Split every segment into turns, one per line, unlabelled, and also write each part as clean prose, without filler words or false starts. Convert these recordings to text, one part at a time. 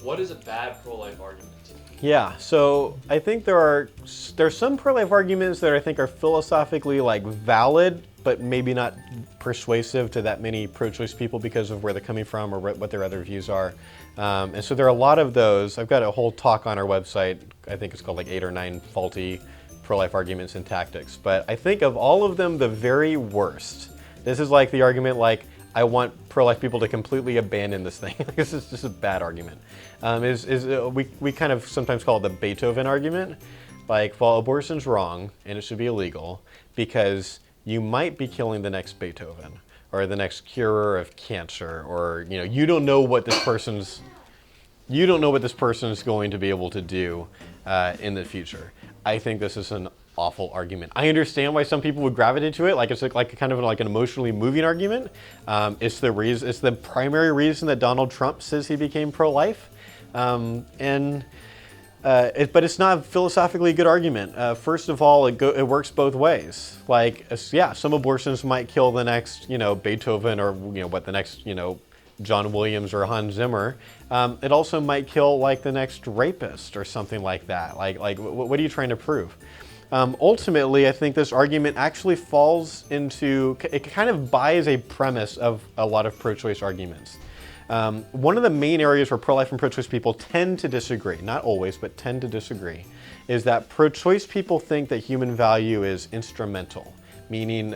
What is a bad pro-life argument?
Yeah, so I think there's some pro-life arguments that I think are philosophically like valid, but maybe not persuasive to that many pro-choice people because of where they're coming from or what their other views are. And so there are a lot of those. I've got a whole talk on our website. I think it's called like 8 or 9 faulty pro-life arguments and tactics. But I think of all of them, the very worst. This is like the argument like, I want pro-life people to completely abandon this thing. This is just a bad argument. We kind of sometimes call it the Beethoven argument. Like, well, abortion's wrong and it should be illegal because you might be killing the next Beethoven or the next curer of cancer, or you don't know what this person's going to be able to do in the future. I think this is an awful argument. I understand why some people would gravitate to it. Like it's like kind of like an emotionally moving argument. It's the primary reason that Donald Trump says he became pro-life, but it's not a philosophically good argument. First of all, it works both ways. Like, yeah, some abortions might kill the next, Beethoven, or the next, John Williams or Hans Zimmer. It also might kill like the next rapist or something like that. Like what are you trying to prove? Ultimately, I think this argument actually falls into, it kind of buys a premise of a lot of pro-choice arguments. One of the main areas where pro-life and pro-choice people tend to disagree, not always, but tend to disagree, is that pro-choice people think that human value is instrumental, meaning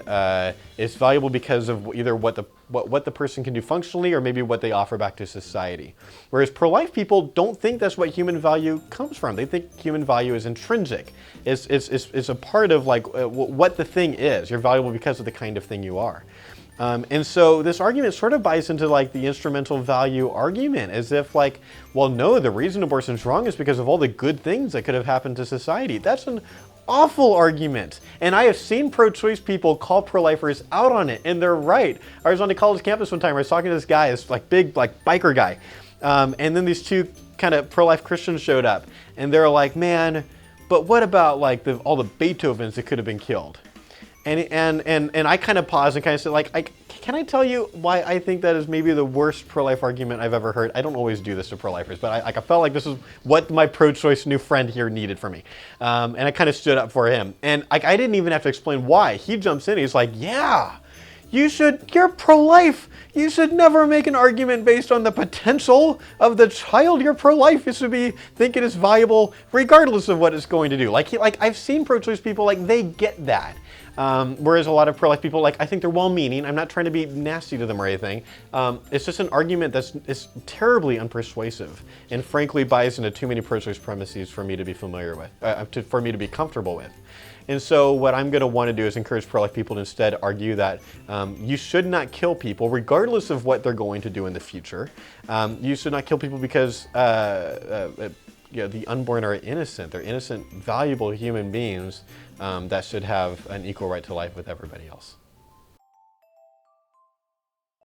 it's valuable because of either what the person can do functionally or maybe what they offer back to society. Whereas pro-life people don't think that's what human value comes from. They think human value is intrinsic. It's a part of like what the thing is. You're valuable because of the kind of thing you are. And so this argument sort of buys into like the instrumental value argument, as if like, well, no, the reason abortion's wrong is because of all the good things that could have happened to society. That's an awful argument. And I have seen pro-choice people call pro-lifers out on it, and they're right. I was on a college campus one time, I was talking to this guy, this like big like biker guy. And then these two kind of pro-life Christians showed up, and they're like, man, but what about like all the Beethovens that could have been killed? And I kind of paused and kind of said, like, can I tell you why I think that is maybe the worst pro-life argument I've ever heard? I don't always do this to pro-lifers, but I felt like this is what my pro-choice new friend here needed from me. And I kind of stood up for him. And I didn't even have to explain why. He jumps in, he's like, yeah, you're pro-life. You should never make an argument based on the potential of the child. You're pro-life. You should think it is viable regardless of what it's going to do. Like I've seen pro-choice people, like they get that. Whereas a lot of pro-life people, like, I think they're well-meaning. I'm not trying to be nasty to them or anything. It's just an argument that's terribly unpersuasive and frankly buys into too many pro-choice premises for me to be familiar with, for me to be comfortable with. And so what I'm going to want to do is encourage pro-life people to instead argue that you should not kill people regardless of what they're going to do in the future. You should not kill people because the unborn are innocent. They're innocent, valuable human beings that should have an equal right to life with everybody else.